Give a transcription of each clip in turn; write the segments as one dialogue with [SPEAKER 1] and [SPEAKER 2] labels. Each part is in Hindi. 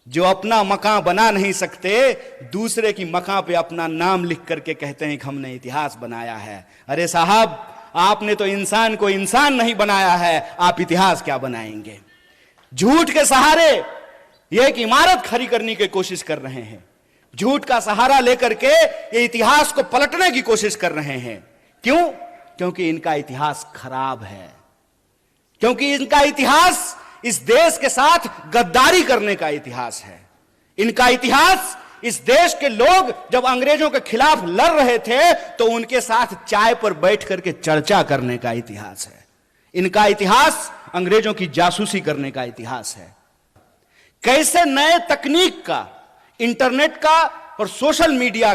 [SPEAKER 1] जो अपना मकान बना नहीं सकते, दूसरे की मकान पे अपना नाम लिख करके कहते हैं कि हमने इतिहास बनाया है। अरे साहब, आपने तो इंसान को इंसान नहीं बनाया है, आप इतिहास क्या बनाएंगे? झूठ के सहारे ये एक इमारत खड़ी करने की कोशिश कर रहे हैं। झूठ का सहारा लेकर के ये इतिहास को पलटने की कोशिश कर रहे हैं। क्यों? क्योंकि इनका इतिहास खराब है, क्योंकि इनका इतिहास इस देश के साथ गद्दारी करने का इतिहास है। इनका इतिहास इस देश के लोग जब अंग्रेजों के खिलाफ लड़ रहे थे तो उनके साथ चाय पर बैठ करके चर्चा करने का इतिहास है। इनका इतिहास अंग्रेजों की जासूसी करने का इतिहास है। कैसे नए तकनीक का, इंटरनेट का और सोशल मीडिया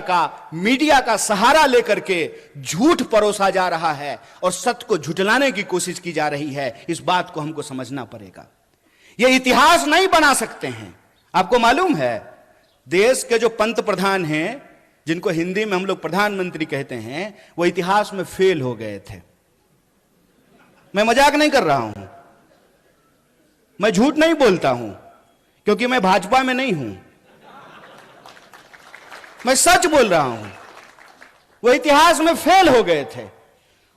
[SPEAKER 1] का सहारा लेकर के झूठ परोसा जा रहा है और सत्य को झुठलाने की कोशिश की जा रही है, इस बात को हमको समझना पड़ेगा। ये इतिहास नहीं बना सकते हैं। आपको मालूम है, देश के जो पंत प्रधान हैं, जिनको हिंदी में हम लोग प्रधानमंत्री कहते हैं, वो इतिहास में फेल हो गए थे। मैं मजाक नहीं कर रहा हूं, मैं झूठ नहीं बोलता हूं, क्योंकि मैं भाजपा में नहीं हूं, मैं सच बोल रहा हूं। वो इतिहास में फेल हो गए थे।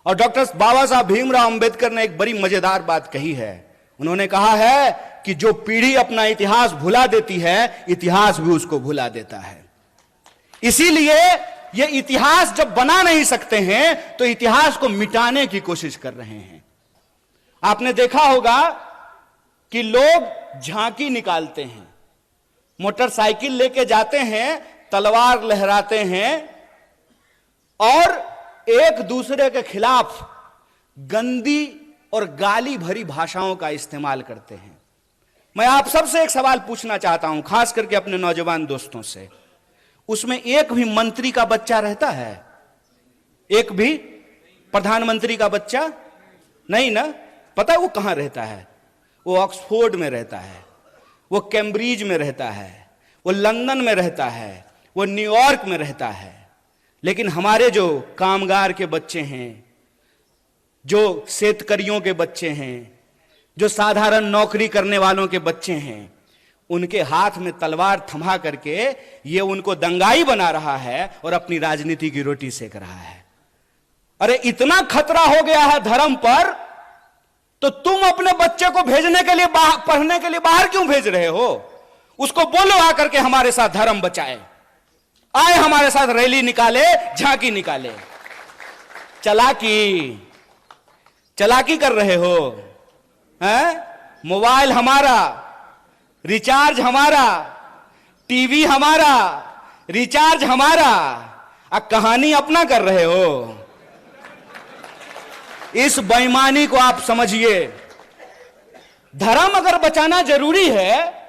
[SPEAKER 1] और डॉक्टर बाबा साहब भीमराव अंबेडकर ने एक बड़ी मजेदार बात कही है। उन्होंने कहा है कि जो पीढ़ी अपना इतिहास भुला देती है, इतिहास भी उसको भुला देता है। इसीलिए ये इतिहास जब बना नहीं सकते हैं तो इतिहास को मिटाने की कोशिश कर रहे हैं। आपने देखा होगा कि लोग झांकी निकालते हैं, मोटरसाइकिल लेके जाते हैं, तलवार लहराते हैं और एक दूसरे के खिलाफ गंदी और गाली भरी भाषाओं का इस्तेमाल करते हैं। मैं आप सबसे एक सवाल पूछना चाहता हूं, खास करके अपने नौजवान दोस्तों से। उसमें एक भी मंत्री का बच्चा रहता है? एक भी प्रधानमंत्री का बच्चा नहीं ना? पता है वो कहां रहता है? वो ऑक्सफोर्ड में रहता है, वो कैम्ब्रिज में रहता है, वो लंदन में रहता है, वो न्यूयॉर्क में रहता है। लेकिन हमारे जो कामगार के बच्चे हैं, जो शेतकरियों के बच्चे हैं, जो साधारण नौकरी करने वालों के बच्चे हैं, उनके हाथ में तलवार थमा करके ये उनको दंगाई बना रहा है और अपनी राजनीति की रोटी सेक रहा है। अरे इतना खतरा हो गया है धर्म पर, तो तुम अपने बच्चे को भेजने के लिए, पढ़ने के लिए बाहर क्यों भेज रहे हो? उसको बोलो आकर के हमारे साथ धर्म बचाए, आए हमारे साथ रैली निकाले, झांकी निकाले। चलाकी कर रहे हो हैं? मोबाइल हमारा, रिचार्ज हमारा, टीवी हमारा, रिचार्ज हमारा, कहानी अपना कर रहे हो। इस बेईमानी को आप समझिए। धर्म अगर बचाना जरूरी है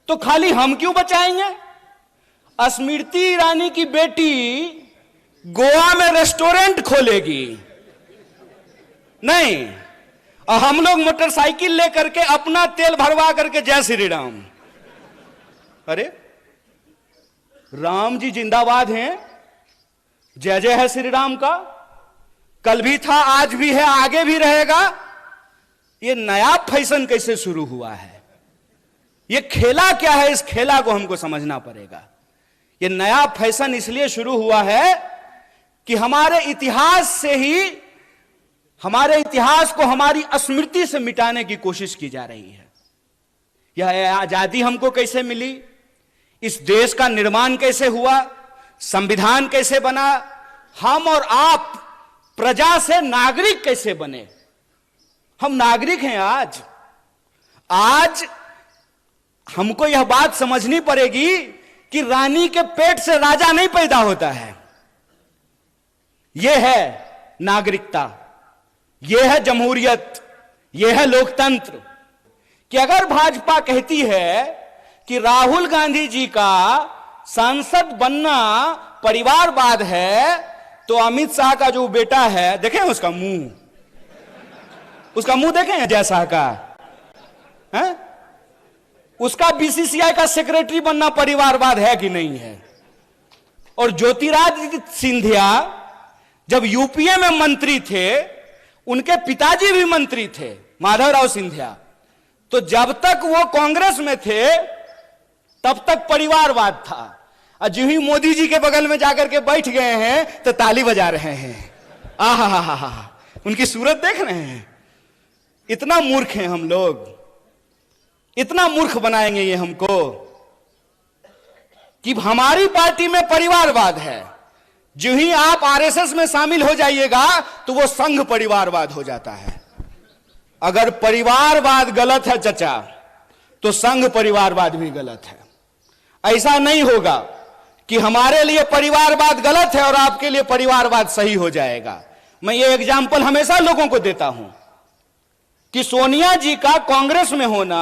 [SPEAKER 1] तो खाली हम क्यों बचाएंगे? स्मृति ईरानी की बेटी गोवा में रेस्टोरेंट खोलेगी नहीं, और हम लोग मोटरसाइकिल लेकर के अपना तेल भरवा करके जय श्री राम। अरे राम जी जिंदाबाद हैं, जय जय है श्री राम का। कल भी था, आज भी है, आगे भी रहेगा। ये नया फैशन कैसे शुरू हुआ है? ये खेला क्या है? इस खेला को हमको समझना पड़ेगा। ये नया फैशन इसलिए शुरू हुआ है कि हमारे इतिहास से ही, हमारे इतिहास को हमारी स्मृति से मिटाने की कोशिश की जा रही है। यह आजादी हमको कैसे मिली, इस देश का निर्माण कैसे हुआ, संविधान कैसे बना, हम और आप प्रजा से नागरिक कैसे बने। हम नागरिक हैं आज हमको यह बात समझनी पड़ेगी कि रानी के पेट से राजा नहीं पैदा होता है। यह है नागरिकता, यह है जमहूरियत, यह है लोकतंत्र। कि अगर भाजपा कहती है कि राहुल गांधी जी का सांसद बनना परिवारवाद है, तो अमित शाह का जो बेटा है, देखें उसका मुंह देखें अजय शाह का है? उसका बीसीसीआई का सेक्रेटरी बनना परिवारवाद है कि नहीं है? और ज्योतिरादित्य सिंधिया जब यूपीए में मंत्री थे, उनके पिताजी भी मंत्री थे, माधवराव सिंधिया। तो जब तक वो कांग्रेस में थे, तब तक परिवारवाद था, और जो ही मोदी जी के बगल में जाकर के बैठ गए हैं तो ताली बजा रहे हैं। आहा, उनकी सूरत देख रहे हैं। इतना मूर्ख हैं हम लोग, इतना मूर्ख बनाएंगे ये हमको कि हमारी पार्टी में परिवारवाद है। जो ही आप आरएसएस में शामिल हो जाइएगा तो वो संघ परिवारवाद हो जाता है। अगर परिवारवाद गलत है चचा, तो संघ परिवारवाद भी गलत है। ऐसा नहीं होगा कि हमारे लिए परिवारवाद गलत है और आपके लिए परिवारवाद सही हो जाएगा। मैं ये एग्जाम्पल हमेशा लोगों को देता हूं कि सोनिया जी का कांग्रेस में होना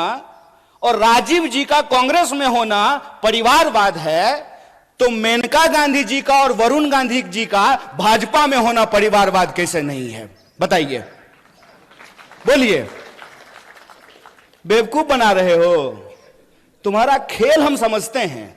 [SPEAKER 1] और राजीव जी का कांग्रेस में होना परिवारवाद है, तो मेनका गांधी जी का और वरुण गांधी जी का भाजपा में होना परिवारवाद कैसे नहीं है? बताइए, बोलिए। बेवकूफ बना रहे हो। तुम्हारा खेल हम समझते हैं,